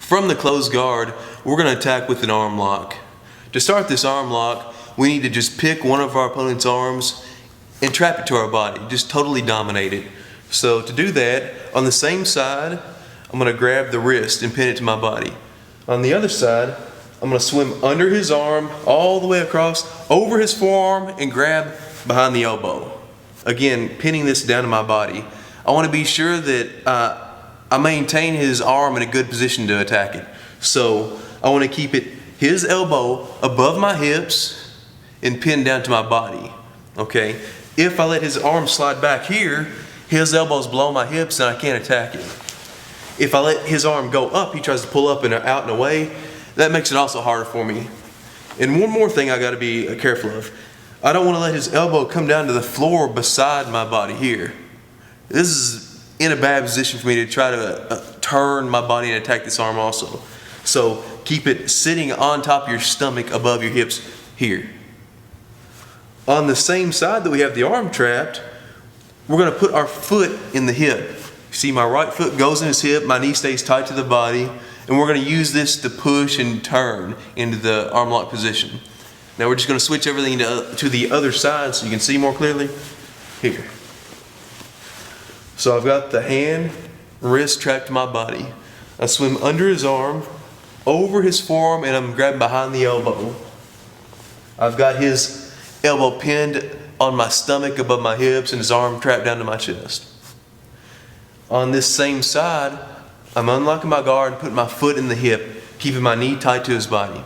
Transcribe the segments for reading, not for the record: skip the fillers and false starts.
From the closed guard, we're going to attack with an arm lock. To start this arm lock, we need to just pick one of our opponent's arms and trap it to our body, just totally dominate it. So to do that, on the same side, I'm going to grab the wrist and pin it to my body. On the other side, I'm going to swim under his arm, all the way across, over his forearm, and grab behind the elbow. Again, pinning this down to my body. I want to be sure that I maintain his arm in a good position to attack it. So I want to keep his elbow above my hips and pinned down to my body. Okay? If I let his arm slide back here, his elbow's below my hips and I can't attack it. If I let his arm go up, he tries to pull up and out and away. That makes it also harder for me. And one more thing I got to be careful of. I don't want to let his elbow come down to the floor beside my body here. This is in a bad position for me to try to turn my body and attack this arm also. So keep it sitting on top of your stomach above your hips here. On the same side that we have the arm trapped, we're going to put our foot in the hip. See, my right foot goes in his hip, my knee stays tight to the body, and we're going to use this to push and turn into the arm lock position. Now we're just going to switch everything to the other side so you can see more clearly. Here. So I've got the hand, wrist trapped to my body. I swim under his arm, over his forearm, and I'm grabbing behind the elbow. I've got his elbow pinned on my stomach above my hips and his arm trapped down to my chest. On this same side, I'm unlocking my guard and putting my foot in the hip, keeping my knee tight to his body.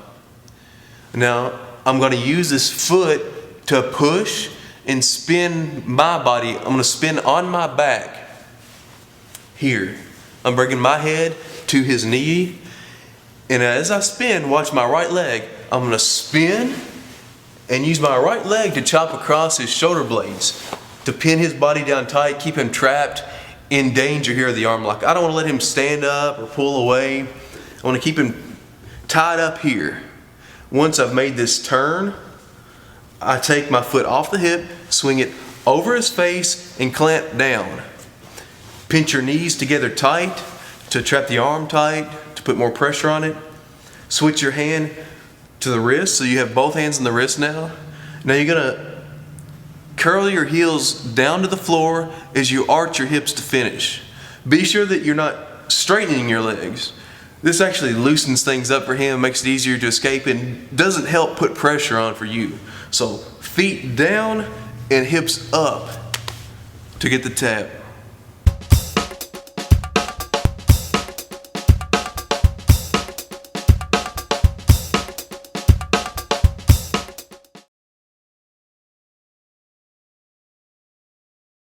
Now, I'm going to use this foot to push and spin my body. I'm going to spin on my back here. I'm bringing my head to his knee, and as I spin, watch my right leg. I'm going to spin and use my right leg to chop across his shoulder blades to pin his body down tight, keep him trapped in danger here of the arm lock. I don't want to let him stand up or pull away. I want to keep him tied up here. Once I've made this turn, I take my foot off the hip, swing it over his face, and clamp down. Pinch your knees together tight to trap the arm tight, to put more pressure on it. Switch your hand to the wrist, so you have both hands on the wrist now. Now you're going to curl your heels down to the floor as you arch your hips to finish. Be sure that you're not straightening your legs. This actually loosens things up for him, makes it easier to escape, and doesn't help put pressure on for you. So feet down and hips up to get the tap.